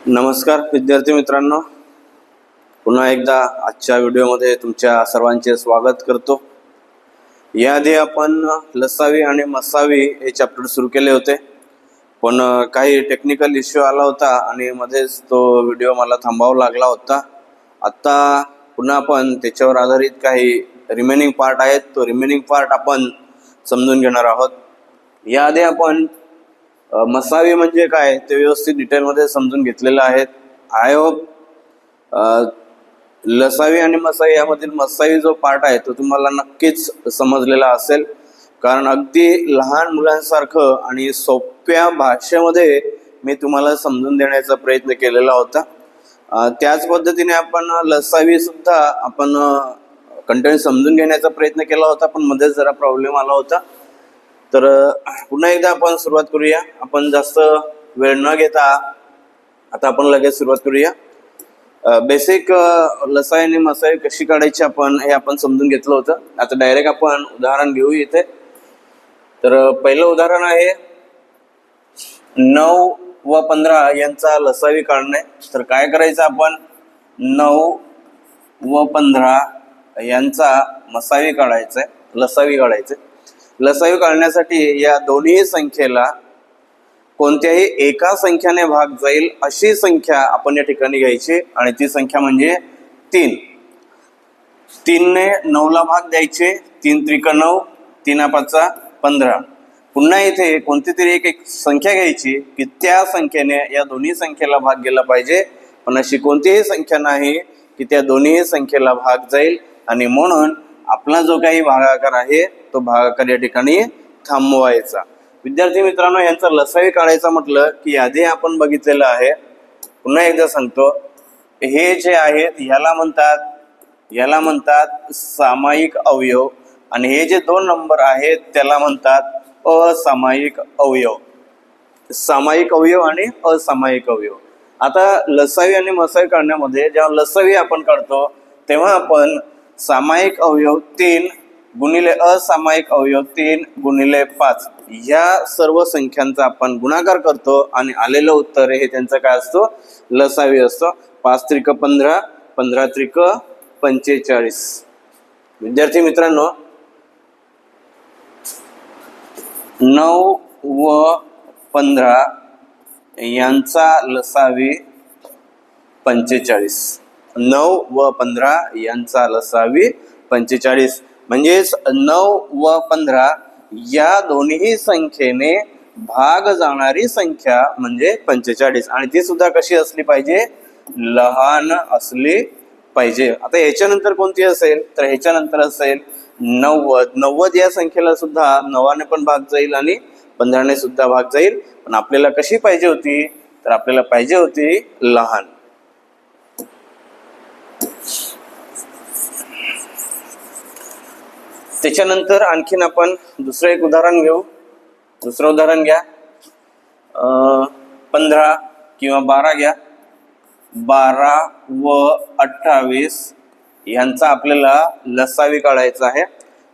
नमस्कार विद्यार्थी मित्रांनो, पुन्हा एकदा आजच्या व्हिडिओमध्ये तुमच्या सर्वांचे स्वागत करतो। याआधी आपण लसावी आणि मसावी हे चॅप्टर सुरू केले होते, पण काही टेक्निकल इश्यू आला होता आणि मध्येच तो व्हिडिओ मला थांबावा लागला होता। आता पुन्हा आपण त्याच्यावर आधारित काही रिमेनिंग पार्ट आहेत, तो रिमेनिंग पार्ट आपण समजून घेणार आहोत। याआधी आपण मसावी म्हणजे काय ते व्यवस्थित डिटेलमध्ये समजून घेतलेलं आहे। आय होप लसावी आणि मसावी यामधील मसावी जो पार्ट आहे तो तुम्हाला नक्कीच समजलेला असेल, कारण अगदी लहान मुलांसारखं आणि सोप्या भाषेमध्ये मी तुम्हाला समजून देण्याचा प्रयत्न केलेला होता। त्याच पद्धतीने आपण लसावी सुद्धा आपण कंटेंट समजून घेण्याचा प्रयत्न केला होता, पण मध्येच जरा प्रॉब्लेम आला होता। तर पुन्हा एकदा आपण सुरुवात करूया। आपण जास्त वेळ न घेता आता आपण लगेच सुरुवात करूया। बेसिक लसावी आणि मसावी कशी काढायची हे आपण समजून घेतलं होतं। आता डायरेक्ट आपण उदाहरण घेऊ इथे। तर पहिलं उदाहरण आहे 9 व 15 यांचा लसावी काढणे। तर काय करायचं, आपण 9 व 15 यांचा मसावी काढायचा आहे, लसावी काढायचे। लसावी काढण्यासाठी या दोन्ही संख्येला कोणत्याही एका संख्याने भाग जाईल अशी संख्या आपण या ठिकाणी घ्यायची, आणि ती संख्या म्हणजे 3। 3 ने 9 ला भाग द्यायचे, 3 त्रिक 9, 3 5 15। पुन्हा इथे कोणती तरी एक संख्या घ्यायची की त्या संख्येने या दोन्ही संख्येला भाग गेला पाहिजे, पण अशी कोणतीही संख्या नाही की त्या दोन्ही संख्येला भाग जाईल, आणि म्हणून आपला जो काही भागाकार आहे तो भागाकार या ठिकाणी थांबवायचा। विद्यार्थी मित्रांनो, यांचा लसावी काढायचा म्हटलं की आधी आपण बघितलेलं आहे, पुन्हा एकदा सांगतो, हे जे आहेत याला म्हणतात सामायिक अवयव, आणि हे जे 2 नंबर आहेत त्याला म्हणतात असामायिक अवयव। सामायिक अवयव आणि असामायिक अवयव। आता लसावी आणि मसावी काढण्यामध्ये जेव्हा लसावी आपण काढतो तेव्हा आपण सामायिक अवयव 3 गुणिले असामायिक अवयव 3 गुणिले 5 या सर्व संख्यांचा आपण गुणाकार करतो, आणि आलेलं उत्तर हे त्यांचं काय असतो, लसावी असतो। 5 त्रिक 15, 15 त्रिक 45। विद्यार्थी मित्रांनो, 9 व 15 यांचा लसावी 45। 9 व 15 यांचा लसावी 45, म्हणजेच 9 व 15 या दोन्ही संख्येने भाग जाणारी संख्या म्हणजे 45, आणि ती सुद्धा कशी असली पाहिजे, लहान असली पाहिजे। आता ह्याच्यानंतर कोणती असेल, तर ह्याच्यानंतर असेल 90। 90 या संख्येला सुद्धा 9 ने पण भाग जाईल आणि 15 ने सुद्धा भाग जाईल, पण आपल्याला कशी पाहिजे होती, तर आपल्याला पाहिजे होती लहान। त्याच्यानंतर आणखीन आपण दुसरं एक उदाहरण घेऊ। दुसरं उदाहरण घ्या, 15 किंवा 12 घ्या। 12 व 28 यांचा आपल्याला लसावी काढायचा आहे।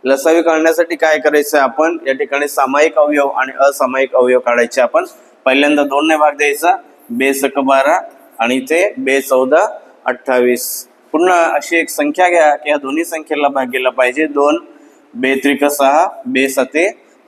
लसावी काढण्यासाठी काय करायचं, आपण या ठिकाणी सामायिक अवयव आणि असामायिक अवयव काढायचे। आपण पहिल्यांदा 2 ने भाग द्यायचा, बेसक 12 आणि ते 2 14 28। पुन्हा अशी एक संख्या घ्या की या दोन्ही संख्येला भाग गेला पाहिजे, 2 2 त्रिक 6, 2 7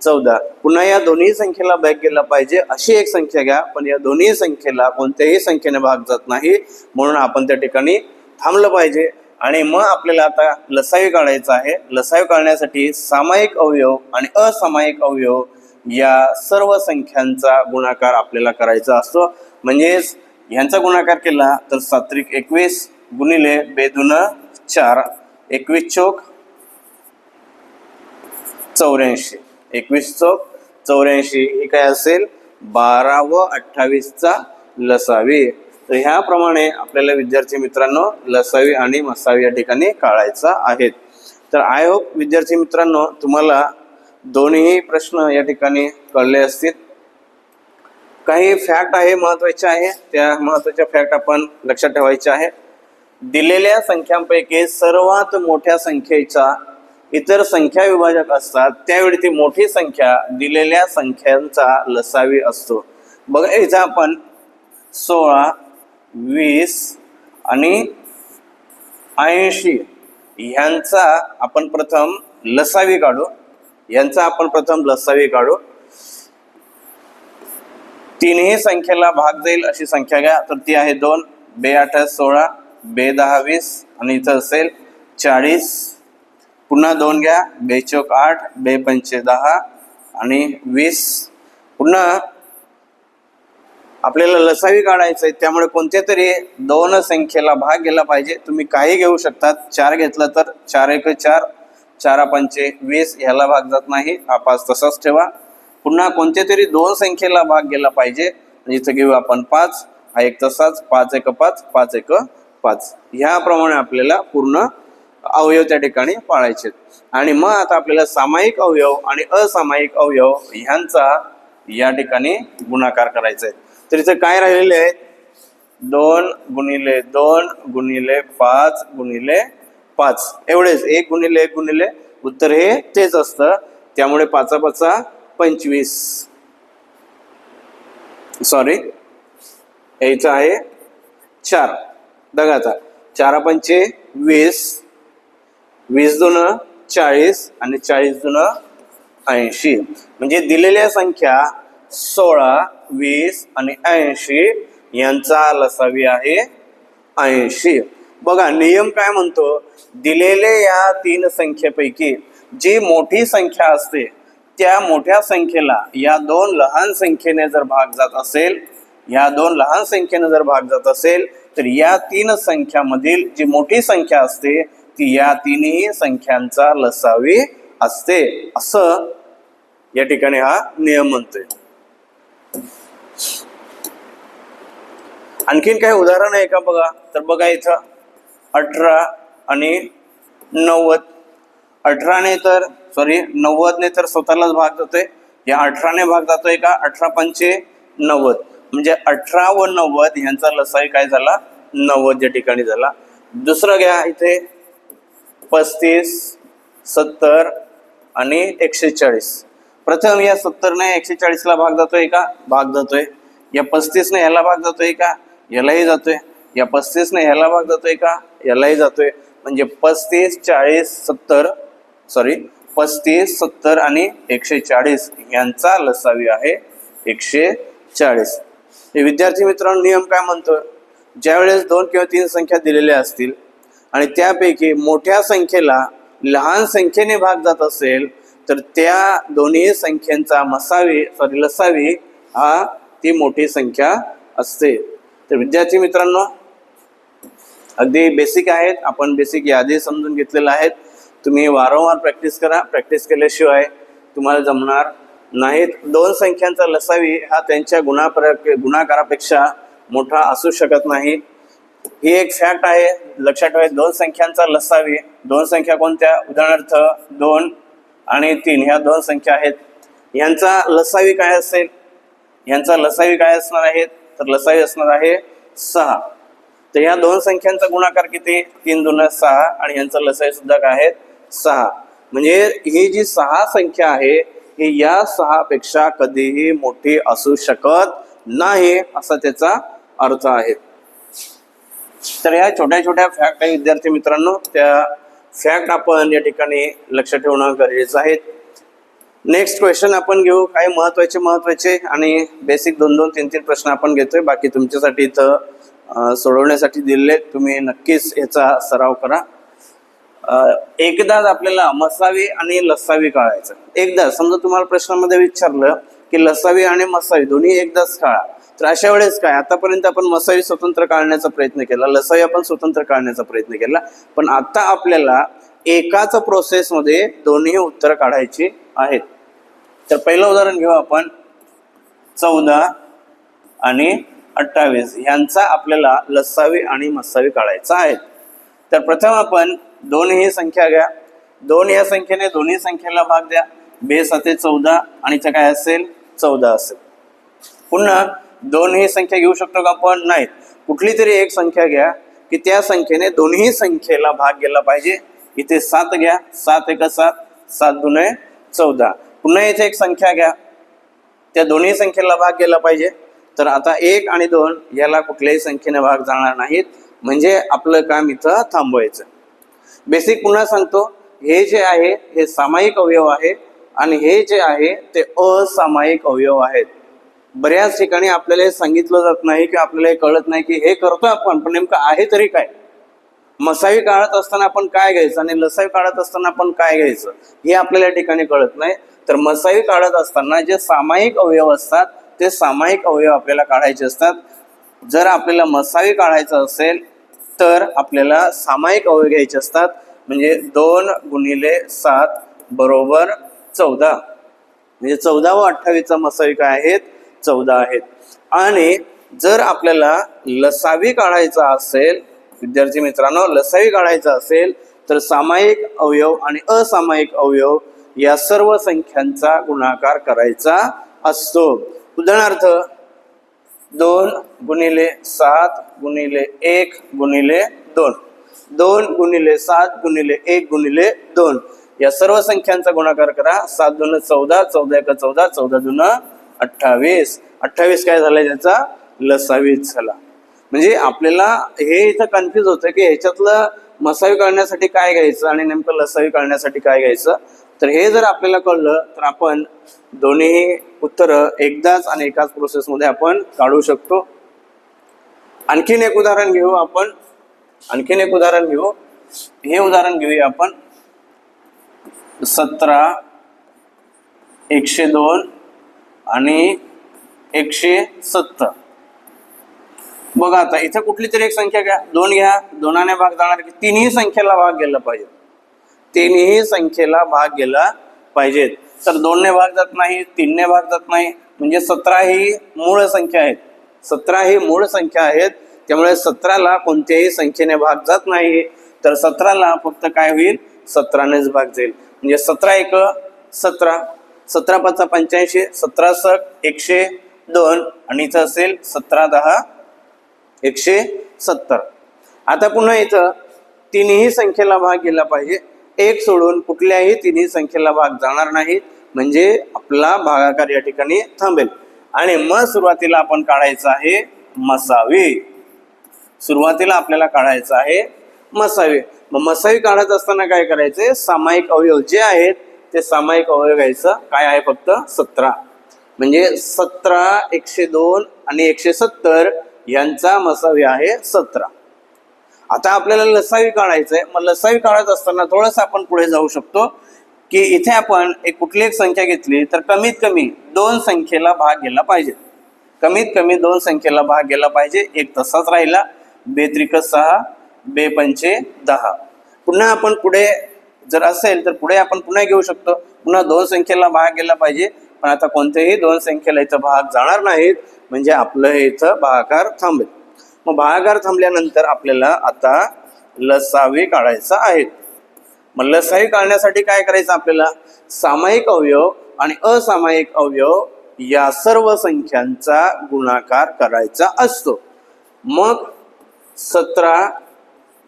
14। पुन्हा या दोन्ही संख्येला भाग गेला पाहिजे अशी एक संख्या घ्या, पण या दोन्ही संख्येला कोणत्याही संख्येने भाग जात नाही, म्हणून आपण त्या ठिकाणी थांबलं पाहिजे। आणि मग आपल्याला आता लसावी काढायचा आहे। लसावी काढण्यासाठी सामायिक अवयव आणि असामायिक अवयव या सर्व संख्यांचा गुणाकार आपल्याला करायचा असतो। म्हणजेच ह्यांचा गुणाकार केला तर 7 त्रिक 21 गुणिले 2 दून 4, 21 चौक 84, 21 चौक 84 हे काय असेल, 12 व 28 चा लसावी। तर ह्याप्रमाणे आपल्याला विद्यार्थी मित्रांनो लसावी आणि मसावी या ठिकाणी काढायचा आहे। तर आय होप विद्यार्थी मित्रांनो तुम्हाला दोन्ही प्रश्न या ठिकाणी कळले असतील। काही फॅक्ट आहे महत्त्वाचे आहे, त्या महत्त्वाच्या फॅक्ट आपण लक्षात ठेवायच्या आहे। दिलेल्या संख्यांपैकी सर्वात मोठ्या संख्येचा इतर संख्या विभाजक असतात, त्यावेळी ती मोठी संख्या दिलेल्या संख्यांचा लसावी असतो। बघा इथं आपण 16 20 आणि 80 ह्यांचा आपण प्रथम लसावी काढू. तीनही संख्येला भाग जाईल अशी संख्या घ्या. तर ती आहे 2. 2 8 16, 2 10 20 आणि इथं असेल 40. पुन्हा 2 घ्या. 2 चौक 8, 2 पंचे 10 आणि 20. पुन्हा आपल्याला लसावी काढायचं आहे, त्यामुळे कोणत्या तरी 2 संख्येला भाग गेला पाहिजे. तुम्ही काही घेऊ शकतात. 4 घेतला तर 4 1 4, 4 पंचे 20, ह्याला भाग जात नाही. हा 5 तसाच ठेवा. पुन्हा कोणत्या तरी 2 संख्येला भाग गेला पाहिजे. इथं घेऊ आपण 5, हा 1 तसाच. 5 1 5, 5 1 5. ह्याप्रमाणे आपल्याला पूर्ण अवयव त्या ठिकाणी पाळायचे. आणि मग आता आपल्याला सामायिक अवयव आणि असामायिक अवयव ह्यांचा या ठिकाणी गुणाकार करायचा आहे. तर इथे काय राहिलेले आहेत? 2 गुणिले 2 गुणिले 5 गुणिले 5 एवढेच. 1 गुणिले 1 गुणिले उत्तर हे तेच असतं. त्यामुळे 5 5 25, सॉरी याचं आहे 4. बघा 4 पंचे 20, 20 दून 40 आणि 40 दून 80. म्हणजे दिलेल्या संख्या 16, 20 आणि 80 यांचा लसावी आहे 80. बघा नियम काय म्हणतो, दिलेले या 3 संख्येपैकी जी मोठी संख्या असते त्या मोठ्या संख्येला या 2 लहान संख्येने जर भाग जात असेल, तर या 3 संख्यामधील जी मोठी संख्या असते ती या 3ही संख्यांचा लसावी असते, असं या ठिकाणी हा नियम म्हणतोय. आणखीन काही उदाहरण आहे का बघा. तर बघा इथं 18 आणि 90. 90 ने तर स्वतःलाच भाग जातोय. या 18 ने भाग जातोय का? 18 पंचे 90. म्हणजे 18 व 90 ह्यांचा लसावी काय झाला? 90 या ठिकाणी झाला. दुसरं घ्या इथे 35, 70 आणि 140. प्रथम या 70 ने 140 ला भाग जातोय का? भाग जातोय. या 35 ने ह्याला भाग जातोय का? यालाही जातोय. या 35 ने ह्याला भाग जातोय का? यालाही जातोय. म्हणजे 35 70 आणि 140 यांचा लसावी आहे 140. विद्यार्थी मित्रांनो, नियम काय म्हणतो, ज्यावेळेस 2 किंवा 3 संख्या दिलेल्या असतील आणि त्यापैकी मोठ्या संख्येला लहान संख्येने भाग जात असेल तर त्या दोन्ही संख्यांचा लसावी हा ती मोठी संख्या असते. तर विद्यार्थी मित्रांनो, अगदी बेसिक आहेत. आपण बेसिक यादी समजून घेतलेल्या आहेत. तुम्ही वारंवार प्रॅक्टिस करा. प्रॅक्टिस केल्याशिवाय तुम्हाला जमणार नाहीत. 2 संख्यांचा लसावी हा त्यांच्या गुणाकारापेक्षा मोठा असू शकत नाही. ही एक फॅक्ट आहे, लक्षात ठेवा. 2 संख्यांचा लसावी, 2 संख्या कोणत्या? उदाहरणार्थ 2 आणि 3 ह्या 2 संख्या आहेत. यांचा लसावी काय असेल? यांचा लसावी काय असणार आहे? तर लसावी असणार आहे 6. तर या 2 संख्यांचा गुणाकार किती? 3 दून 6 आणि यांचा लसावी सुद्धा काय आहे? 6. म्हणजे ही जी 6 संख्या आहे ही या 6 पेक्षा कधीही मोठी असू शकत नाही, असा त्याचा अर्थ आहे. तर ह्या छोट्या छोट्या फॅक्ट आहे विद्यार्थी मित्रांनो. त्या फॅक्ट आपण या ठिकाणी लक्ष ठेवणं गरजेचं आहे. नेक्स्ट क्वेश्चन आपण घेऊ. काही महत्वाचे आणि बेसिक 2-2, 3-3 प्रश्न आपण घेतोय. बाकी तुमच्यासाठी इथं सोडवण्यासाठी दिलेले. तुम्ही नक्कीच याचा सराव करा. एकदाच आपल्याला मसावी आणि लसावी काढायचं. एकदा समजा तुम्हाला प्रश्नामध्ये विचारलं की लसावी आणि मसावी दोन्ही एकदाच काढा, तर अशा वेळेस काय? आतापर्यंत आपण मसावी स्वतंत्र काढण्याचा प्रयत्न केला, लसावी आपण स्वतंत्र काढण्याचा प्रयत्न केला, पण आता आपल्याला एकाच प्रोसेसमध्ये दोन्ही उत्तर काढायची आहेत. तर पहिलं उदाहरण घेऊ आपण. 14 आणि 28 यांचा आपल्याला लसावी आणि मसावी काढायचा आहे. तर प्रथम आपण 2 ही संख्या घ्या. 2 या संख्येने दोन्ही संख्येला भाग द्या. 2 7 14 आणि इथं काय असेल? 14 असेल. पुन्हा 2 ही संख्या घेऊ शकतो का आपण? नाही. कुठली तरी एक संख्या घ्या की त्या संख्येने दोन्ही संख्येला भाग गेला पाहिजे. इथे 7 घ्या. 7 1 7, 7 2 14. पुन्हा इथे एक संख्या घ्या, त्या दोन्ही संख्येला भाग गेला पाहिजे. तर आता 1 आणि 2 याला कुठल्याही संख्येने भाग जाणार नाहीत, म्हणजे आपलं काम इथं थांबवायचं. बेसिक पुन्हा सांगतो, हे जे आहे हे सामायिक अवयव आहे आणि हे जे आहे ते असामायिक अवयव आहेत. बऱ्याच ठिकाणी आपल्याला हे सांगितलं जात नाही की आपल्याला हे कळत नाही की हे करतो आपण, पण नेमकं आहे तरी काय. मसावी काढत असताना आपण काय घ्यायचं आणि लसावी काढत असताना आपण काय घ्यायचं हे आपल्याला या ठिकाणी कळत नाही. तर मसावी काढत असताना जे सामायिक अवयव असतात ते सामायिक अवयव आपल्याला काढायचे असतात. जर आपल्याला मसावी काढायचं असेल तर आपल्याला सामायिक अवयव घ्यायचे असतात, म्हणजे 2 × 7 = 14. म्हणजे 14 व 28 मसावी काय आहेत, 14 आहेत. आणि जर आपल्याला लसावी काढायचा असेल, विद्यार्थी मित्रांनो, लसावी काढायचा असेल तर सामायिक अवयव आणि असामायिक अवयव या सर्व संख्यांचा गुणाकार करायचा असतो. उदाहरणार्थ 2 × 7 × 1 × 2, 2 × 7 × 1 × 2 या सर्व संख्यांचा गुणाकार करा. 7 × 2 = 14, 14 × 1 = 14, 14 × 2 = 28. 28 काय झाला, त्याचा लसावीच झाला. म्हणजे आपल्याला हे इथं कन्फ्युज होतं की ह्याच्यातलं मसावी काढण्यासाठी काय घ्यायचं आणि नेमकं लसावी काढण्यासाठी काय घ्यायचं. तर हे जर आपल्याला कळलं तर आपण दोन्ही उत्तरं एकदाच आणि एकाच प्रोसेसमध्ये आपण काढू शकतो. आणखीन एक उदाहरण घेऊ आपण. हे उदाहरण घेऊया आपण. 17, 102 आणि 170. बघा आता इथं कुठली तरी एक संख्या घ्या, 2 घ्या. 2ने भाग जाणार की तिन्ही संख्येला भाग गेला पाहिजे, तिन्ही संख्येला भाग गेला पाहिजेत. तर 2ने भाग जात नाही, 3ने भाग जात नाही, म्हणजे 17 ही मूळ संख्या आहेत. 17 ही मूळ संख्या आहेत, त्यामुळे 17ला कोणत्याही संख्येने भाग जात नाही. तर 17ला फक्त काय होईल, 17नेच भाग जाईल. म्हणजे 17 × 1 = 17, 17 × 5 = 85, 17 × 6 = 102 आणि इथं असेल 17 × 10 = 170. आता पुन्हा इथं तिन्ही संख्येला भाग गेला पाहिजे, एक सोडून कुठल्याही तिन्ही संख्येला भाग जाणार नाहीत, म्हणजे आपला भागाकार या ठिकाणी थांबेल. आणि मग सुरुवातीला आपण काढायचं आहे मसावी. सुरुवातीला आपल्याला काढायचं आहे मसावी. मग मसावी काढत असताना काय करायचंय, सामायिक अवयव जे आहेत ते सामायिक अवयव घ्यायचं. काय आहे, फक्त 17. म्हणजे 17, 102 आणि 170 यांचा मसावी आहे 17. आता आपल्याला लसावी काढायचंय. मग लसावी काढत असताना थोडंसं आपण पुढे जाऊ शकतो की इथे आपण कुठली एक संख्या घेतली तर कमीत कमी 2 संख्येला भाग गेला पाहिजे. कमीत कमी 2 संख्येला भाग गेला पाहिजे. एक तसाच राहिला, 2 × 3 = 6, 2 × 5 = 10. पुन्हा आपण पुढे जर असेल तर पुढे आपण पुन्हा घेऊ शकतो. पुन्हा 2 संख्येला भाग गेला पाहिजे, पण आता कोणत्याही 2 संख्येला इथं भाग जाणार नाहीत, म्हणजे आपलं हे इथं भागाकार थांबेल. मग भागाकार थांबल्यानंतर आपल्याला आता लसावी काढायचा आहे. मग लसावी काढण्यासाठी काय करायचं, आपल्याला सामायिक अवयव आणि असामायिक अवयव या सर्व संख्यांचा गुणाकार करायचा असतो. मग 17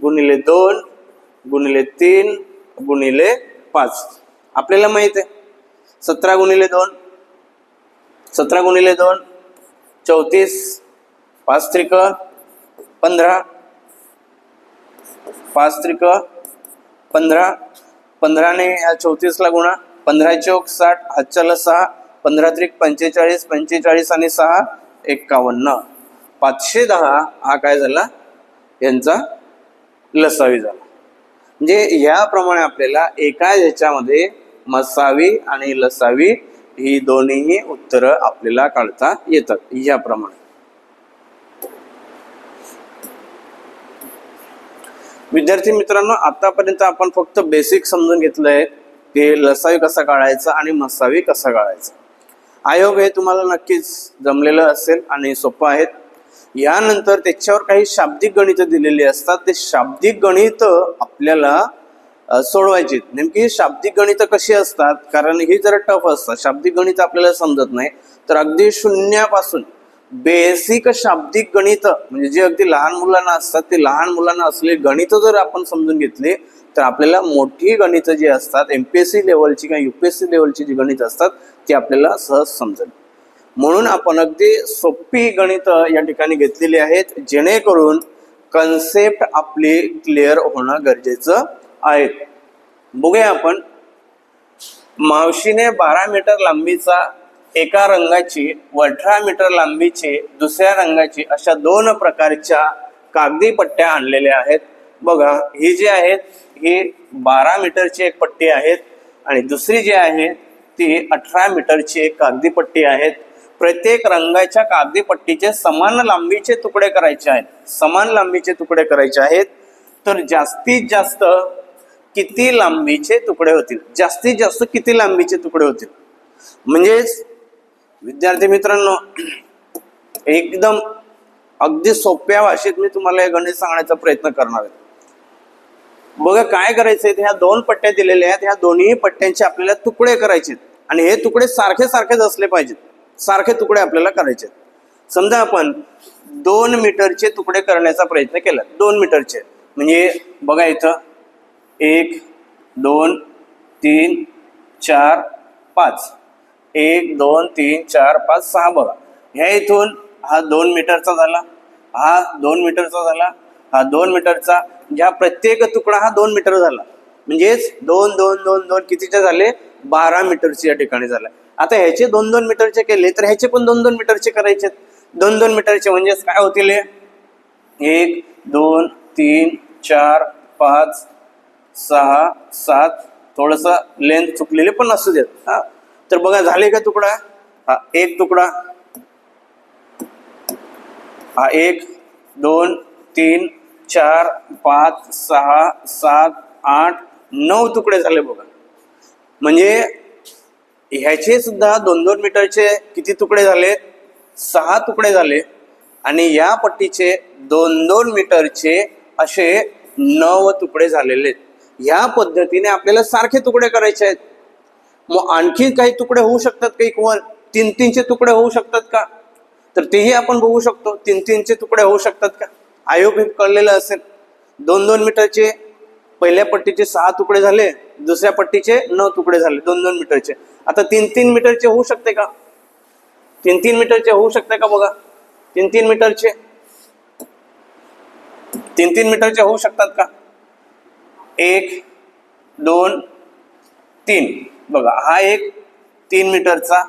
× 2 × 3 × 5 आपल्याला माहित आहे. 17 × 2 34, 5 × 3 = 15, 5 × 3 = 15, 15ने या 34ला गुणा, 15 × 4 = 60, हातच्याला 6, 15 × 3 = 45, 45 आणि 6 = 51. 510 हा काय झाला, यांचा लसावी झाला. म्हणजे याप्रमाणे आपल्याला एका ह्याच्यामध्ये मसावी आणि लसावी ही दोन्ही उत्तरं आपल्याला काढता येतात. याप्रमाणे विद्यार्थी मित्रांनो, आतापर्यंत आपण फक्त बेसिक समजून घेतलंय की लसावी कसा काढायचा आणि मसावी कसा काढायचा. आय होप हे तुम्हाला नक्कीच जमलेलं असेल आणि सोपं आहेत. यानंतर त्याच्यावर काही शाब्दिक गणित दिलेली असतात. ते शाब्दिक गणित आपल्याला सोडवायची. नेमकी शाब्दिक गणित कशी असतात, कारण ही जरा टफ असतात. शाब्दिक गणित आपल्याला समजत नाही तर अगदी शून्यापासून बेसिक शाब्दिक गणित, म्हणजे जे अगदी लहान मुलांना असतात ते लहान मुलांना असलेली गणित जर आपण समजून घेतली तर आपल्याला मोठी गणित जी असतात, MPSC लेवलची किंवा UPSC लेवलची जी गणित असतात ती आपल्याला सहज समजेल. म्हणून आपण अगदी सोपी गणित या ठिकाणी घेतलेली आहेत, जेणेकरून कन्सेप्ट आपली क्लिअर होणं गरजेचं आहे. बघूया आपण. मावशीने 12 मीटर लांबीचा एका रंगाची व 18 मीटर लांबीची दुसऱ्या रंगाची अशा 2 प्रकारच्या कागदी पट्ट्या आणलेल्या आहेत. बघा, ही जी आहेत ही 12 मीटरची एक पट्टी आहेत आणि दुसरी जी आहे ती 18 मीटरची एक कागदी पट्टी आहेत. प्रत्येक रंगाच्या कागदी पट्टीचे समान लांबीचे तुकडे करायचे आहेत. समान लांबीचे तुकडे करायचे आहेत. तर जास्तीत जास्त किती लांबीचे तुकडे होतील? जास्तीत जास्त किती लांबीचे तुकडे होतील? म्हणजेच विद्यार्थी मित्रांनो, एकदम अगदी सोप्या भाषेत मी तुम्हाला हे गणित सांगण्याचा प्रयत्न करणार आहे. बघा काय करायचंय, ह्या 2 पट्ट्या दिलेल्या आहेत, ह्या दोन्ही पट्ट्यांचे आपल्याला तुकडे करायचे आणि हे तुकडे सारखे सारखेच असले पाहिजेत. सारखे तुकडे आपल्याला करायचे. समजा आपण 2 मीटरचे तुकडे करण्याचा प्रयत्न केला. 2 मीटरचे म्हणजे बघा इथं 1 2 3 4 5 1 2 3 4 5 6. बघा, ह्या इथून हा 2 मीटरचा झाला, हा 2 मीटरचा झाला, हा 2 मीटरचा. ह्या प्रत्येक तुकडा हा 2 मीटर झाला. म्हणजेच 2 2 2 2 कितीचे झाले? 12 मीटरचे या ठिकाणी झाला. आता ह्याचे 2 2 मीटरचे केले तर ह्याचे पण 2 2 मीटरचे करायचे. 2 2 मीटरचे म्हणजेच काय होतील? 1 2 3 4 5 6 7. थोडस लेंथ चुकलेली पण असू देत. हा, तर बघा झाले का तुकडा? हा एक तुकडा, हा 1 2 3 4 5 6 7 8 9 तुकडे झाले. बघा, म्हणजे ह्याचे सुद्धा 2 2 मीटरचे किती तुकडे झाले? 6 तुकडे झाले. आणि या पट्टीचे 2 2 मीटरचे असे 9 तुकडे झालेले आहेत. ह्या पद्धतीने आपल्याला सारखे तुकडे करायचे आहेत. मग आणखी काही तुकडे होऊ शकतात का? इक्वल 3 3 चे तुकडे होऊ शकतात का? तर तेही आपण बघू शकतो. 3 3 चे तुकडे होऊ शकतात का? आयोग हे कळलेलं असेल. 2 2 मीटरचे पहिल्या पट्टीचे 6 तुकडे झाले, दुसऱ्या पट्टीचे 9 तुकडे झाले 2 2 मीटरचे. आता 3 3 मीटरचे होऊ शकते का? 3 3 मीटरचे होऊ शकते का? बघा, 3 3 मीटरचे 3 3 मीटरचे होऊ शकतात का? 1 2 3. बघा, हा एक 3 मीटरचा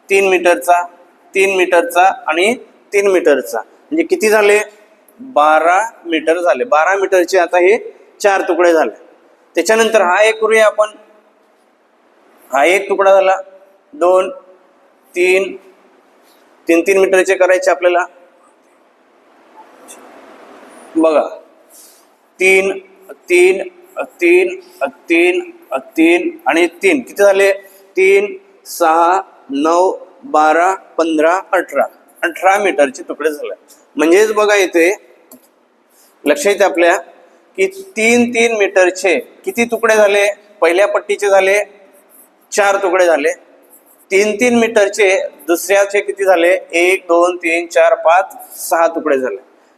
3 मीटरचा 3 मीटरचा आणि 3 मीटरचा. म्हणजे किती झाले? 12 मीटर झाले. 12 मीटरचे आता हे 4 तुकडे झाले. त्याच्यानंतर हा एक करूया आपण. हा एक तुकडा झाला. 2 3 3 3 मीटरचे करायचे आपल्याला. बघा, 3 3 3 3 3 आणि 3 किती झाले? 3 6 9 12 15 18. 18 मीटरचे तुकडे झाले. म्हणजेच बघा इथे लक्षात येते आपल्या की 3 3 मीटरचे किती तुकडे झाले? पहिल्या पट्टीचे झाले 4 तुकडे झाले. 3 3 मीटरचे दुसऱ्याचे किती झाले? 1 2 3 4 5 6 तुकडे झाले.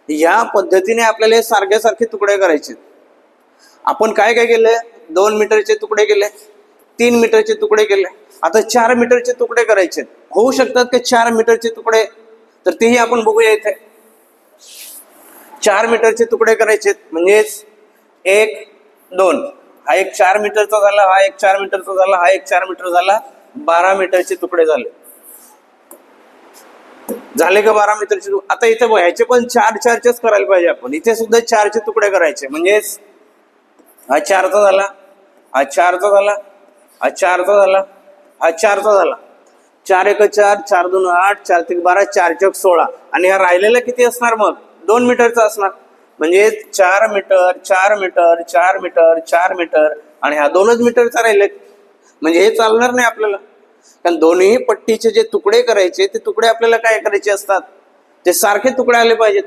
या पद्धतीने आपल्याला हे सारखे सारखे तुकडे करायचे. आपण काय काय केले? 2 मीटरचे तुकडे केले, 3 मीटरचे तुकडे केले. आता 4 मीटरचे तुकडे करायचे. होऊ शकतात का 4 मीटरचे तुकडे? तर तेही आपण बघूया इथे. 4 मीटरचे तुकडे करायचे. म्हणजेच 1 2, हा एक 4 मीटरचा झाला, हा एक 4 मीटरचा झाला, हा एक 4 मीटर झाला. 12 मीटरचे तुकडे झाले. झाले का 12 मीटरचे? आता इथे ह्याचे पण 4 4चेच करायला पाहिजे आपण. इथे सुद्धा 4चे तुकडे करायचे. म्हणजेच हा 4चा झाला, हा 4चा झाला, हा 4चा झाला, हा 4चा झाला. 4 1 4, 4 2 8, 4 3 12, 4 4 16. आणि हा राहिलेला किती असणार? मग 2 मीटरचा असणार. म्हणजे 4 मीटर 4 मीटर 4 मीटर 4 मीटर आणि हा 2च मीटरचा राहिले. म्हणजे हे चालणार नाही आपल्याला. कारण दोन्ही पट्टीचे जे तुकडे करायचे ते तुकडे आपल्याला काय करायचे असतात? ते सारखे तुकडे आले पाहिजेत.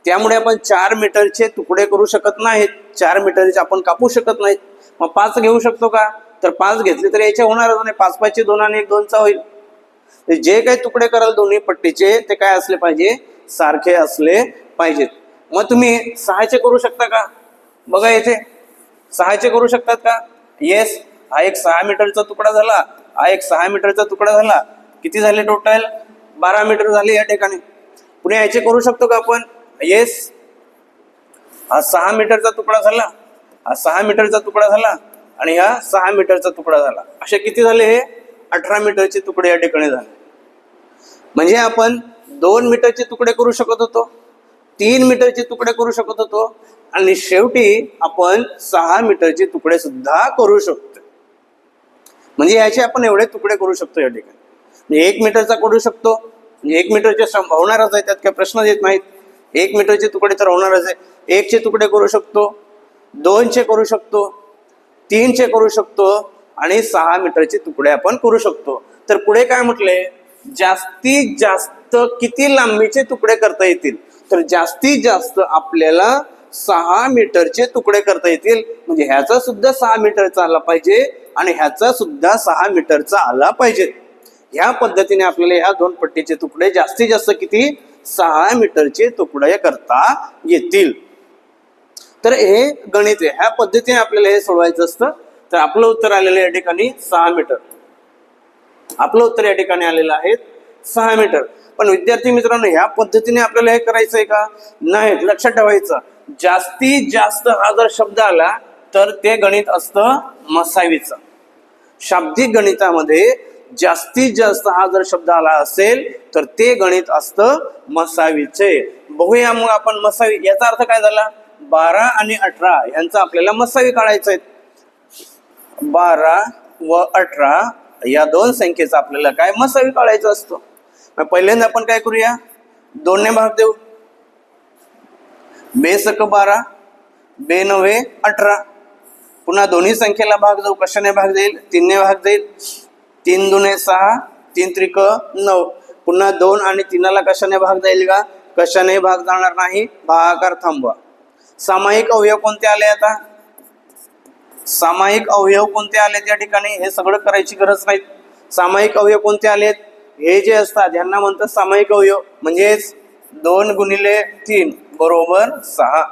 त्यामुळे आपण 4 मीटरचे तुकडे करू शकत नाहीत. 4 मीटरचे आपण कापू शकत नाहीत. मग 5 घेऊ शकतो का? तर 5 घेतले तर याचे होणारच नाही. 5 5 चे 2 आणि 1 2चा होईल. जे काही तुकडे कराल दोन्ही पट्टीचे ते काय असले पाहिजे? सारखे असले पाहिजेत. मग तुम्ही 6चे करू शकता का? बघा येथे 6चे करू शकतात का? येस. हा एक 6 मीटरचा तुकडा झाला, हा एक 6 मीटरचा तुकडा झाला. किती झाले टोटल? 12 मीटर झाले या ठिकाणी. पुढे याचे करू शकतो का आपण? येस. हा 6 मीटरचा तुकडा झाला, हा 6 मीटरचा तुकडा झाला आणि हा 6 मीटरचा तुकडा झाला. असे किती झाले? हे 18 मीटरचे तुकडे या ठिकाणी झाले. म्हणजे आपण 2 मीटरचे तुकडे करू शकत होतो, 3 मीटरचे तुकडे करू शकत होतो आणि शेवटी आपण 6 मीटरचे तुकडे सुद्धा करू शकतो. म्हणजे याचे आपण एवढे तुकडे करू शकतो या ठिकाणी. म्हणजे 1 मीटरचा करू शकतो, म्हणजे 1 मीटरचे होणारच आहे, त्यात काही प्रश्न येत नाहीत. 1 मीटरचे तुकडे तर होणारच आहे. 1 चे तुकडे करू शकतो, 2 चे करू शकतो, 3 चे करू शकतो आणि 6 मीटरचे तुकडे आपण करू शकतो. तर पुढे काय म्हटले? जास्तीत जास्त किती लांबीचे तुकडे करता येतील? तर जास्तीत जास्त आपल्याला 6 मीटरचे तुकडे करता येतील. म्हणजे ह्याचा सुद्धा 6 मीटरचा आला पाहिजे आणि ह्याचा सुद्धा 6 मीटरचा आला पाहिजे. ह्या पद्धतीने आपल्याला ह्या 2 पट्टीचे तुकडे जास्तीत जास्त किती? 6 मीटरचे तुकडे करता येतील. तर हे गणित आहे. ह्या पद्धतीने आपल्याला हे सोडवायचं असतं. तर आपलं उत्तर आलेलं या ठिकाणी 6 मीटर. आपलं उत्तर या ठिकाणी आलेलं आहे 6 मीटर. पण विद्यार्थी मित्रांनो, ह्या पद्धतीने आपल्याला हे करायचं आहे का? नाही. लक्षात ठेवायचं, जास्तीत जास्त हा जर शब्द आला तर ते गणित असतं मसावीचं. शाब्दिक गणितामध्ये जास्तीत जास्त हा जर शब्द आला असेल तर ते गणित असतं मसावीचे. बघूया मग आपण मसावी. याचा अर्थ काय झाला? 12 आणि 18 यांचा आपल्याला मसावी काढायचा आहे. 12 व 18 या 2 संख्येचा आपल्याला काय? मसावी काढायचं असतं. मग पहिल्यांदा आपण काय करूया? 2 ने भाग देऊ. 2 सक 12, 2 9 18. पुन्हा दोन्ही संख्येला भाग जाऊ. कशाने भाग जाईल? 3 ने भाग जाईल. 3 दुने 6, 3 त्रिक 9. पुन्हा 2 आणि 3ला कशाने भाग जाईल का? कशाने भाग जाणार नाही. भागाकार थांबवा. सामायिक अवयव कोणते आले? आता सामायिक अवयव कोणते आलेत या ठिकाणी? हे सगळं करायची गरज नाही. सामायिक अवयव कोणते आलेत? हे जे असतात यांना म्हणतात सामायिक अवयव. म्हणजेच 2 गुणिले 3 बरोबर 6.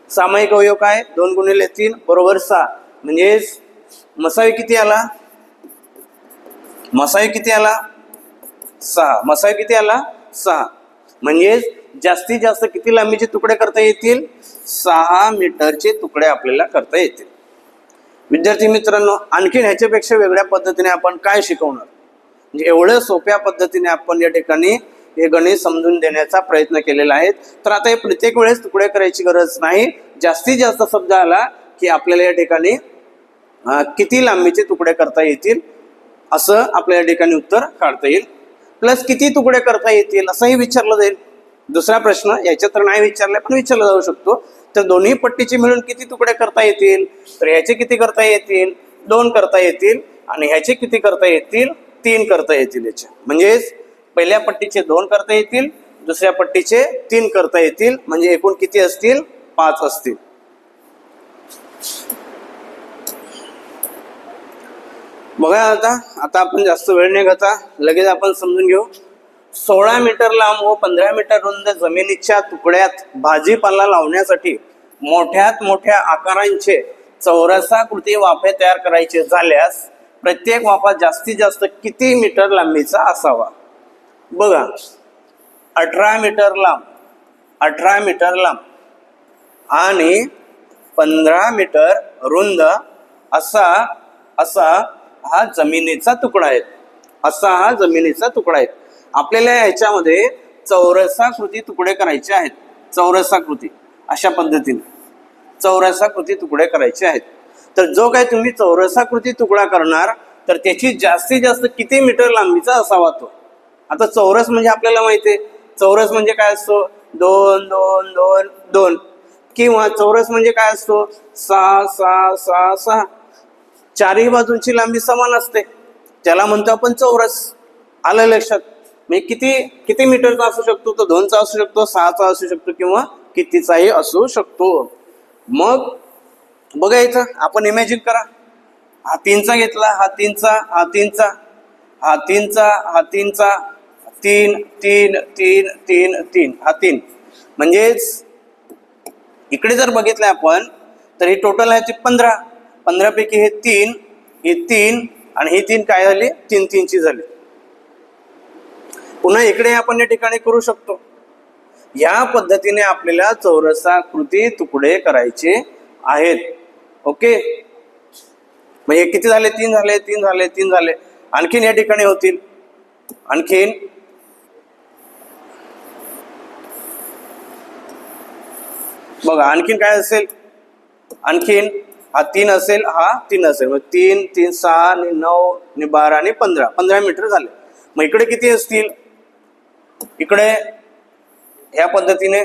सामायिक अवयव काय? 2 गुणिले 3 बरोबर 6. म्हणजेच मसावी किती आला? मसावी किती आला? 6. मसावी किती आला? 6. म्हणजेच जास्तीत जास्त किती लांबीचे तुकडे करता येतील? 6 मीटरचे तुकडे आपल्याला करता येतील. विद्यार्थी मित्रांनो, आणखीन ह्याच्यापेक्षा वेगळ्या पद्धतीने आपण काय शिकवणार? म्हणजे एवढ्या सोप्या पद्धतीने आपण या ठिकाणी हे गणित समजून देण्याचा प्रयत्न केलेला आहे. तर आता हे प्रत्येक वेळेस तुकडे करायची गरज नाही. जास्तीत जास्त शब्द आला की आपल्याला या ठिकाणी किती लांबीचे तुकडे करता येतील असं आपल्या या ठिकाणी उत्तर काढता येईल. प्लस किती तुकडे करता येतील असंही विचारलं जाईल. दुसरा प्रश्न याच्यात तर नाही विचारला पण विचारला जाऊ शकतो. तर दोन्ही पट्टीचे मिळून किती तुकडे करता येतील? तर ह्याचे किती करता येतील? 2 करता येतील. आणि ह्याचे किती करता येतील? 3 करता येतील. याचे म्हणजेच पहिल्या पट्टीचे 2 करता येतील, दुसऱ्या पट्टीचे 3 करता येतील. म्हणजे एकूण किती असतील? 5 असतील. बघा आता आपण जास्त वेळ न घेता लगेच आपण समजून घेऊ. 16 मीटर लांब व 15 मीटर रुंद जमिनीच्या तुकड्यात भाजीपाला लावण्यासाठी मोठ्यात मोठ्या आकारांचे चौरसाकृती वाफे तयार करायचे झाल्यास प्रत्येक वाफा जास्तीत जास्त किती मीटर लांबीचा असावा? बघा, 18 मीटर लांब, 18 मीटर लांब आणि 15 मीटर रुंद असा हा जमिनीचा तुकडा आहे. असा हा जमिनीचा तुकडा आहे. आपल्याला ह्याच्यामध्ये चौरसाकृती तुकडे करायचे आहेत. चौरसाकृती अशा पद्धतीने चौरसाकृती तुकडे करायचे आहेत. तर जो काय तुम्ही चौरसाकृती तुकडा करणार तर त्याची जास्तीत जास्त किती मीटर लांबीचा असावा तो? आता चौरस म्हणजे आपल्याला माहिती आहे. चौरस म्हणजे काय असतो? 2 2 2 2. किंवा चौरस म्हणजे काय असतो? 6 6 6 6. चारही बाजूंची लांबी समान असते, त्याला म्हणतो आपण चौरस. आलं लक्षात? म्हणजे किती मीटरचा असू शकतो? तो 2चा असू शकतो, 6चा असू शकतो किंवा कितीचाही असू शकतो. मग बघायचं, आपण इमॅजिन करा. हा 3चा घेतला, हा 3चा, हा 3चा, हा 3चा, हा 3चा, 3 3 3 3 3, हा 3. म्हणजेच इकडे जर बघितलं आपण तर ही टोटल आहे ती 15. 15 पैकी हे 3, हे 3 आणि ही 3 काय झाली? 3 3 ची झाली. पुन्हा इकडे आपण या ठिकाणी करू शकतो. या पद्धतीने आपल्याला चौरसाकृती तुकडे करायचे आहेत. ओके, म्हणजे किती झाले? 3 झाले, 3 झाले, 3 झाले. आणखीन या ठिकाणी होतील. आणखीन बघा, आणखीन काय असेल? आणखीन हा 3 असेल, हा 3 असेल. मग 3, 3, 6 आणि 9 आणि 12 आणि 15, 15 मीटर झाले. मग इकडे किती असतील? इकडे ह्या पद्धतीने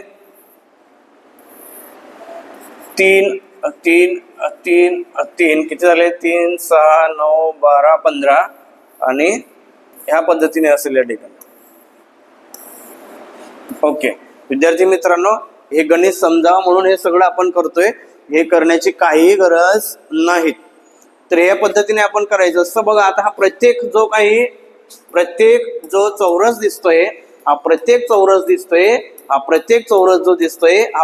3, 3, 3, 3 किती झाले? 3, 6, 9, 12, 15 आणि ह्या पद्धतीने असेल या ठिकाणी. ओके विद्यार्थी मित्रांनो, हे गणित समजावं म्हणून हे सगळं आपण करतोय. हे करण्याची काही गरज नाही. तर या पद्धतीने आपण करायचं असतं. बघा आता हा प्रत्येक जो चौरस दिसतोय, हा प्रत्येक चौरस जो दिसतोय, हा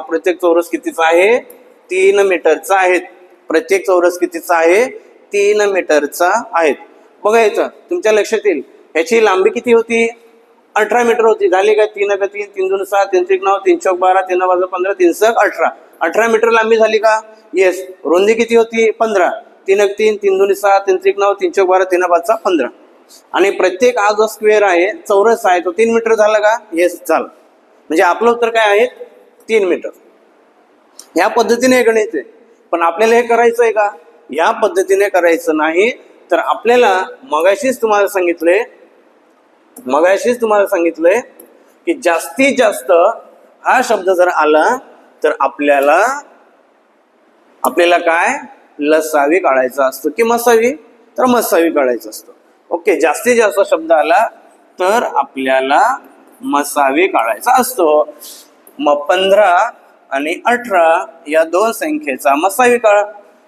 प्रत्येक चौरस कितीचा आहे? 3 मीटरचा आहे. प्रत्येक चौरस कितीचा आहे? 3 मीटरचा आहे. बघा याचं तुमच्या लक्षात येईल. ह्याची लांबी किती होती? 18 मीटर होती. झाली काय? 3 × 3 3 2 6 3 3 9 3 4 12 3 5 15 3 6 18. 18 मीटर लांबी झाली का? येस. रुंदी किती होती? 15. 3 × 3 3 2 6 3 3 9 3 4 12 3 5 15. आणि प्रत्येक हा जो स्क्वेअर आहे, चौरस आहे, तो 3 मीटर झाला का? येस झाला. म्हणजे आपलं उत्तर काय आहे? 3 मीटर. या पद्धतीने हे गणित आहे. पण आपल्याला हे करायचं आहे का? या पद्धतीने करायचं नाही. तर आपल्याला मगाशीच तुम्हाला सांगितलंय की जास्तीत जास्त हा शब्द जर आला तर आपल्याला काय? लसावी काढायचा असतो की मसावी? तर मसावी काढायचं असतं. ओके, जास्तीत जास्त शब्द आला तर आपल्याला मसावी काढायचा असतो. मग 15 आणि 18 या दोन संख्येचा मसावी काढा.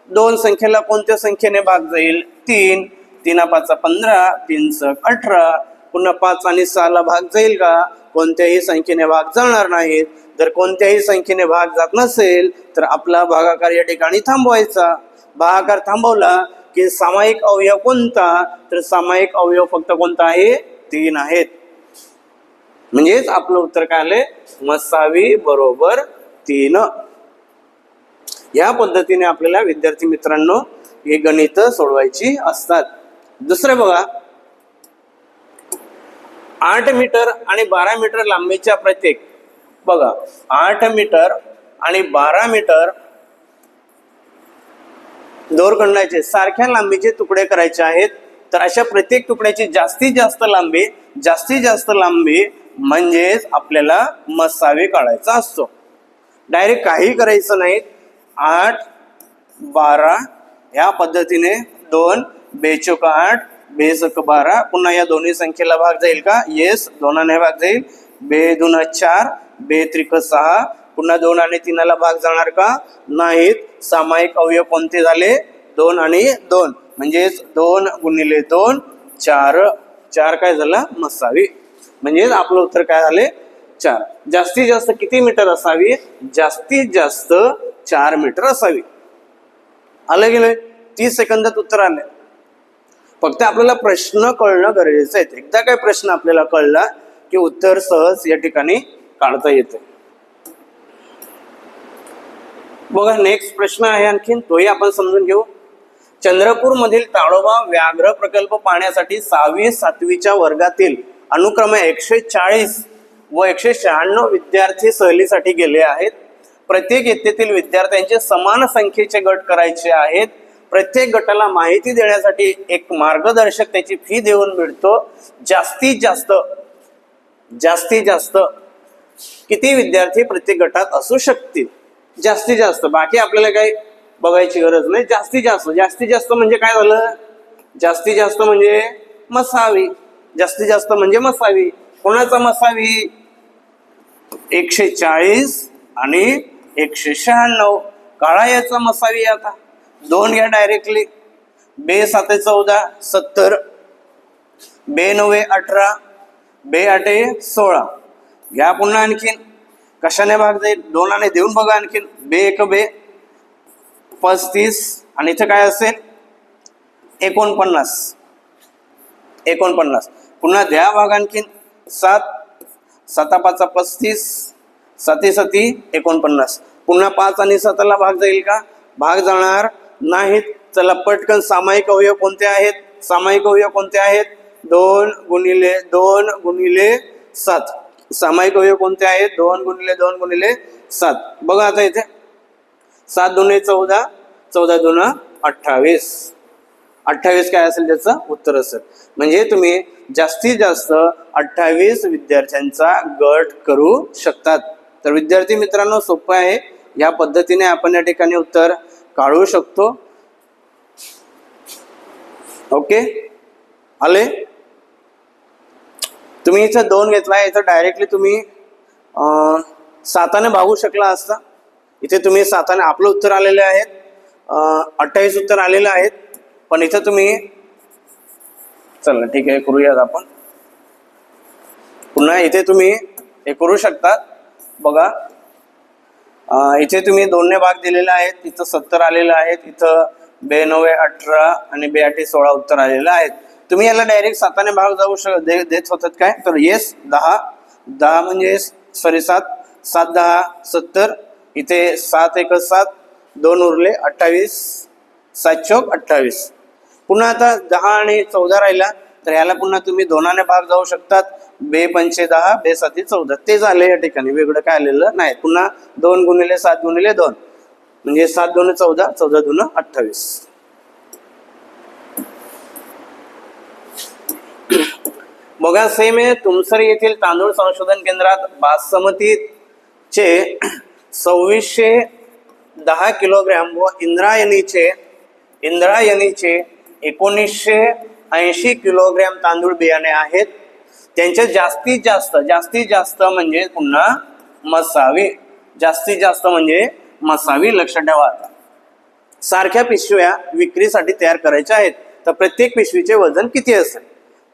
दोन संख्येला कोणत्या संख्येने भाग जाईल? 3. 3 5 15, 3 6 18. पुन्हा 5 आणि 6 ला भाग जाईल का? कोणत्याही संख्येने भाग जाणार नाहीत. जर कोणत्याही संख्येने भाग जात नसेल तर आपला भागाकार या ठिकाणी थांबवायचा. भागाकार थांबवला की सामायिक अवयव कोणता? तर सामायिक अवयव फक्त कोणता आहे? 3 आहेत. म्हणजेच आपलं उत्तर काय आले? मसावी बरोबर 3. या पद्धतीने आपल्याला विद्यार्थी मित्रांनो हे गणित सोडवायची असतात. दुसरे बघा, 8 मीटर आणि 12 मीटर लांबीच्या प्रत्येक, बघा 8 मीटर आणि 12 मीटर दोरखंडाचे सारख्या लांबीचे तुकडे करायचे आहेत. तर अशा प्रत्येक तुकड्याची जास्तीत जास्त लांबी म्हणजेच आपल्याला मसावी काढायचा असतो. डायरेक्ट काही करायचं नाही. 8 12 ह्या पद्धतीने 2 बेचोक 8 बेसक 12. पुन्हा या दोन्ही संख्येला भाग जाईल का? येस, 2 ने भाग जाईल. बे 2 4 बे त्रिक 6. पुन्हा 2 आणि 3 ला भाग जाणार का? नाहीत. सामायिक अवयव कोणते झाले? 2 आणि 2. म्हणजेच 2 × 2 4. 4 काय झालं? मसावी. म्हणजेच आपलं उत्तर काय झाले? 4. जास्तीत जास्त किती मीटर असावी? जास्तीत जास्त 4 मीटर असावी. आलं गेलं? 30 सेकंदात उत्तर आले. फक्त आपल्याला प्रश्न कळणं गरजेचं आहे. एकदा काय प्रश्न आपल्याला कळला की उत्तर सहज या ठिकाणी काढता येते. बघा नेक्स्ट प्रश्न आहे आणखीन, तोही आपण समजून घेऊ. चंद्रपूर मधील ताडोबा व्याघ्र प्रकल्प पाहण्यासाठी 6वी 7वीच्या वर्गातील अनुक्रमे 140 व 196 विद्यार्थी सहलीसाठी गेले आहेत. प्रत्येक इयत्तेतील विद्यार्थ्यांचे समान संख्येचे गट करायचे आहेत. प्रत्येक गटाला माहिती देण्यासाठी एक मार्गदर्शक त्याची फी देऊन मिळतो. जास्तीत जास्त किती विद्यार्थी प्रत्येक गटात असू शकतील? जास्तीत जास्त, बाकी आपल्याला काही बघायची गरज नाही. जास्तीत जास्त म्हणजे काय झालं? जास्तीत जास्त म्हणजे मसावी. जास्तीत जास्त म्हणजे मसावी. कोणाचा मसावी? 140 आणि 196. काळा याचा मसावी. आता 2 घ्या डायरेक्टली. बे 7 14 70. बे 9 18. बे 8 16. घ्या पुन्हा आणखीन. कशाने भाग जाईल? 2 आणि देऊन बघा आणखीन. बे 1 बे 35 आणि इथे काय असेल? 49. पुन्हा द्या भाग आणखीन. 7, 7 5 35, 7 7 49. पुन्हा 5 आणि 7 भाग जाईल का? भाग जाणार नाहीत. चला पटकन सामायिक अवयव कोणते आहेत? सामायिक अवयव कोणते आहेत? 2 गुणिले 2 गुणिले 7. सामायिक अवयव कोणते आहेत? 2 गुणिले 2 गुणिले 7. बघा आता इथे 7 दुने 14, 14 दुने 28. 28 काय असेल त्याचं उत्तर असेल. म्हणजे तुम्ही जास्तीत जास्त 28 विद्यार्थ्यांचा गट करू शकतात. तर विद्यार्थी मित्रांनो सोपं आहे. या पद्धतीने आपण या ठिकाणी उत्तर काढू शकतो. ओके आले. तुम्ही इथं 2 घेतला, इथं डायरेक्टली तुम्ही 7ने भागू शकला असता. इथे तुम्ही 7ने आपलं उत्तर आलेले आहेत, 28 उत्तर आलेले आहेत. पण इथं तुम्ही चला ठीक आहे करूयात आपण पुन्हा. इथे तुम्ही हे करू शकता. बघा इथे तुम्ही 2ने भाग दिलेला आहे, इथं 70 आलेलं आहेत, इथं 2 9 18 आणि 2 8 16 उत्तर आलेलं आहेत. तुम्ही याला डायरेक्ट 7ने भाग जाऊ देत होतात काय? तर येस 10 म्हणजे सॉरी 7 7 10 70. इथे 7 1 7 2 उरले 28, 7 चौक 28. पुन्हा आता 10 आणि 14 राहिला, तर याला पुन्हा तुम्ही 2ने भाग जाऊ शकतात. 2 5 10 2 7 14. ते झाले या ठिकाणी, वेगळं काय आलेलं नाही. पुन्हा 2 गुणिले 7 गुणिले 2 म्हणजे 7 2 14, 14 2 28. बघा सेम आहे. तुमसर येथील तांदूळ संशोधन केंद्रात बासमतीचे 2610 किलोग्रॅम व इंद्रायणीचे 1980 किलोग्रॅम तांदूळ बियाणे आहेत. त्यांचे जास्तीत जास्त म्हणजे पुन्हा मसावी, जास्तीत जास्त म्हणजे मसावी. लक्षात ठेवा. सारख्या पिशव्या विक्रीसाठी तयार करायच्या आहेत, तर प्रत्येक पिशवीचे वजन किती असेल?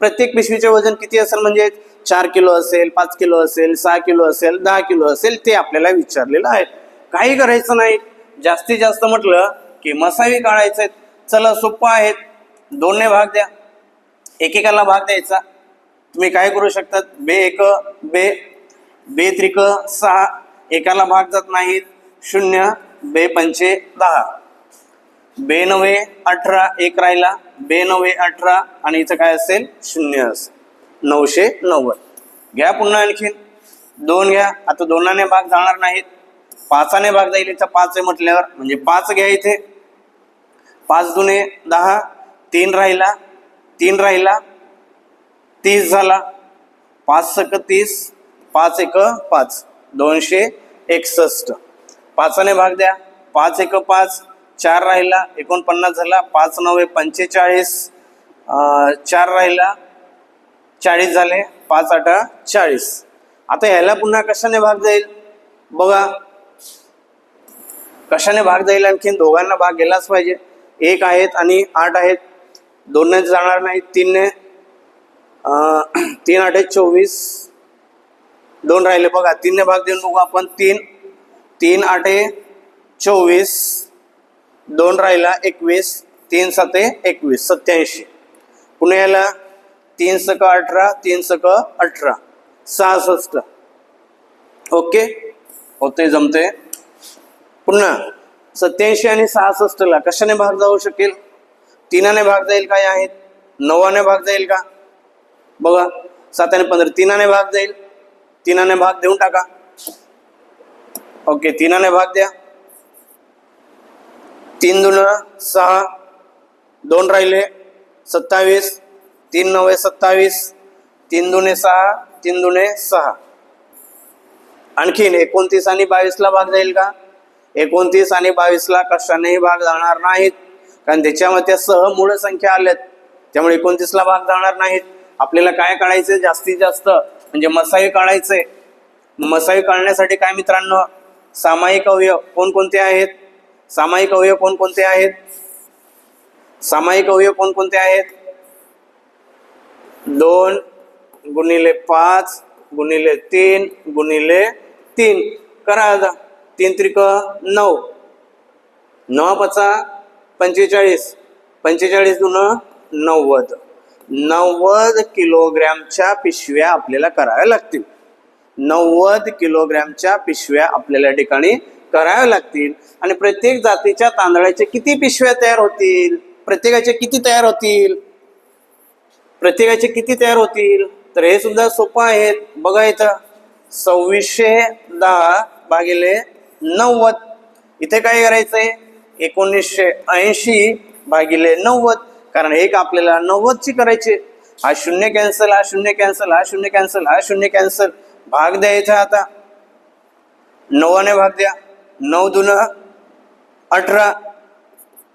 प्रत्येक पिशवीचे वजन किती असेल म्हणजे 4 किलो असेल, 5 किलो असेल, 6 किलो असेल, 10 किलो असेल, ते आपल्याला विचारलेलं आहे. काही करायचं नाही. जास्तीत जास्त म्हटलं की मसावी काढायचे. चला सोपं आहेत. 2ने भाग द्या, एकेकाला भाग द्यायचा. तुम्ही काय करू शकतात? 2 1 2 2 3 6. एकाला भाग जात नाहीत 0. 2 5 10. 2 9 18 एक राहिला. 2 9 18 आणि इथं काय असेल? 0 असेल. 990. घ्या पुन्हा आणखीन 2 घ्या. आता 2ने भाग जाणार नाहीत, 5ने भाग जाईल. इथं 5 आहे म्हटल्यावर म्हणजे 5 घ्या. इथे 5 दुने 10, 3 राहिला 30 झाला. 5 सक 30, 5 1 5, 261. 5ने भाग द्या. 5 1 5, 4 राहिला 49 झाला. 5 9 45, 4 राहिला 40 झाले. 5 8 40. आता ह्याला पुन्हा कशाने भाग जाईल? बघा कशाने भाग जाईल? आणखीन दोघांना भाग गेलाच पाहिजे. 1 आहेत आणि 8 आहेत. 2ने जाणार नाही. 3ने 3 8 24. 2 राहिले. बघा 3ने भाग देऊन बघू आपण. 3 8 24. 2 राहिला 21. 3 7 21 87. पुन्हा याला 3 सक 18, 3 सक 18 66. ओके होते जमते. पुन्हा 87 आणि 66ला कशाने भाग जाऊ शकेल? 3ने भाग जाईल. काय आहेत? 9ने भाग जाईल का? बघा 7 आणि 15 3ने भाग जाईल. 3ने भाग देऊन टाका. ओके 3ने भाग द्या. 3 2 6. 2 राहिले 27. 3 9 27. 3 2 6, 3 2 6. आणखीन 29 आणि 22ला भाग जाईल का? 29 आणि 22ला कशानेही भाग जाणार नाहीत, कारण त्याच्यामध्ये सह मूळ संख्या आल्यात. त्यामुळे 29ला भाग जाणार नाहीत. आपल्याला काय काढायचं? जास्तीत जास्त म्हणजे मसावी काढायचंय. मसावी काढण्यासाठी काय मित्रांनो? सामायिक अवयव कोणकोणते आहेत? सामायिक अवयव कोणकोणते आहेत? सामायिक अवयव कोणकोणते आहेत? 2 गुणिले 5 गुणिले 3 गुणिले 3. करा आता. 3 त्रिक 9. 9 5 45. 45 दुन 90. 90 किलोग्रॅमच्या पिशव्या आपल्याला कराव्या लागतील. 90 किलोग्रॅमच्या पिशव्या आपल्याला ठिकाणी कराव्या लागतील. आणि प्रत्येक जातीच्या तांदळाचे किती पिशव्या तयार होतील? प्रत्येकाचे किती तयार होतील? प्रत्येकाचे किती तयार होतील? तर हे सुद्धा सोपं आहे. बघा इथं 2610 भागिले 90. इथे काय करायचंय? 1980 भागिले 90. कारण एक आपल्याला 90 ची करायची. हा शून्य कॅन्सल, हा शून्य कॅन्सल, हा शून्य कॅन्सल, हा शून्य कॅन्सल. भाग द्यायचा आता. 9 ने भाग द्या. 9 दून 18,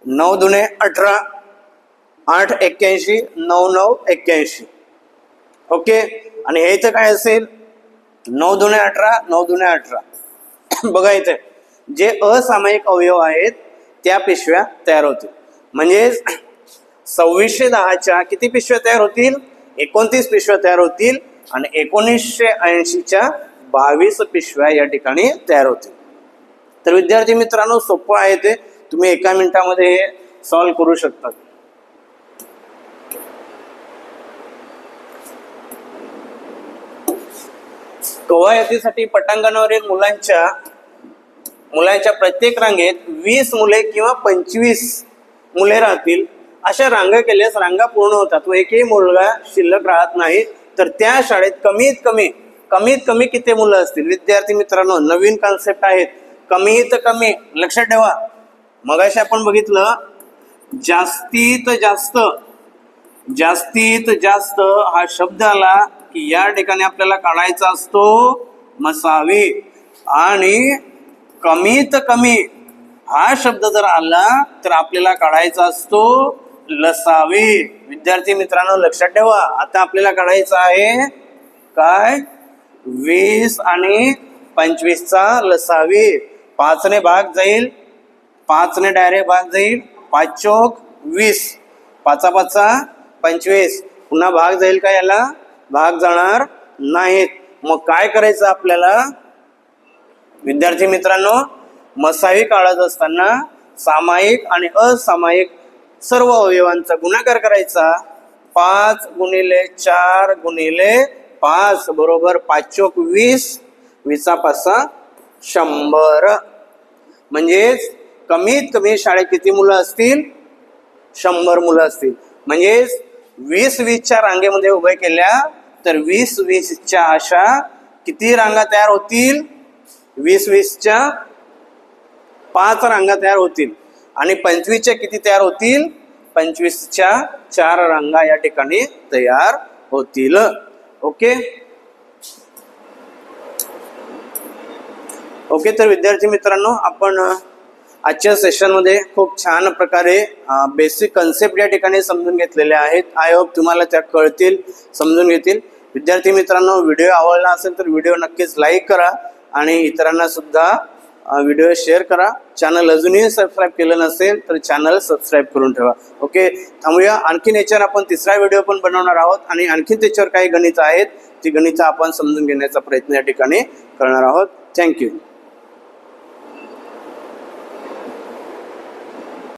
9 दुने 18, 8 81, 9 9 81. ओके. आणि हे इथं काय असेल? 9 दुने 18, 9 दुने 18. बघा इथे जे असामायिक अवयव आहेत त्या पिशव्या तयार होतील. म्हणजे 2610च्या किती पिशव्या तयार होतील? 29 पिशव्या तयार होतील. आणि 1980च्या 22 पिशव्या या ठिकाणी तयार होतील. तर विद्यार्थी मित्रांनो, सोपं आहे ते. तुम्ही एका मिनिटामध्ये हे सॉल्व्ह करू शकता. कवायतीसाठी पटांगणावरील मुलांच्या प्रत्येक रांगेत 20 मुले किंवा 25 मुले राहतील. अशा रांगा केल्यास रांगा पूर्ण होतात व एकही मुलगा शिल्लक राहत नाही. तर त्या शाळेत कमीत कमी किती मुलं असतील? विद्यार्थी मित्रांनो, नवीन कॉन्सेप्ट आहेत. कमीत कमी लक्षात ठेवा. मगाशी आपण बघितलं जास्तीत जास्त हा शब्द आला की या ठिकाणी आपल्याला काढायचा असतो मसावी. आणि कमीत कमी हा शब्द जर आला तर आपल्याला काढायचा असतो लसावी. विद्यार्थी मित्रांनो, लक्षात ठेवा. आता आपल्याला काढायचं आहे काय? 20 आणि 25 चा लसावी. 5 ने भाग जाईल, 5 ने डायरेक्ट भाग जाईल. 5 चौक 20, 5 5 25. पुन्हा भाग जाईल का? याला भाग जाणार नाहीत. मग काय करायचं आपल्याला? विद्यार्थी मित्रांनो, मसावी काढत असताना सामायिक आणि असामायिक सर्व अवयवांचा गुणाकार करायचा. 5 गुणिले 4 गुणिले 5 बरोबर 5 चौक 20, 20 5 100. म्हणजेच कमीत कमी शाळेत किती मुलं असतील? 100 मुलं असतील. म्हणजेच 20-20च्या रांगेमध्ये उभे केल्या तर 20-20च्या अशा किती रांगा तयार होतील? 20-20च्या 5 रांगा तयार होतील. आणि 25च्या किती तयार होतील? 25च्या 4 रांगा या ठिकाणी तयार होतील. ओके. तर विद्यार्थी मित्रांनो, आपण आजच्या सेशनमध्ये खूप छान प्रकारे बेसिक कन्सेप्ट या ठिकाणी समजून घेतलेले आहेत. आय होप तुम्हाला त्या कळतील, समजून घेतील. विद्यार्थी मित्रांनो, व्हिडिओ आवडला असेल तर व्हिडिओ नक्कीच लाईक करा आणि इतरांना सुद्धा व्हिडिओ शेअर करा. चॅनल अजूनही सबस्क्राईब केलं नसेल तर चॅनल सबस्क्राईब करून ठेवा. ओके. थांबूया. आणखीन याच्यावर आपण तिसरा व्हिडिओ पण बनवणार आहोत आणि आणखीन त्याच्यावर काही गणित आहेत, ती गणितं आपण समजून घेण्याचा प्रयत्न या ठिकाणी करणार आहोत. थँक्यू.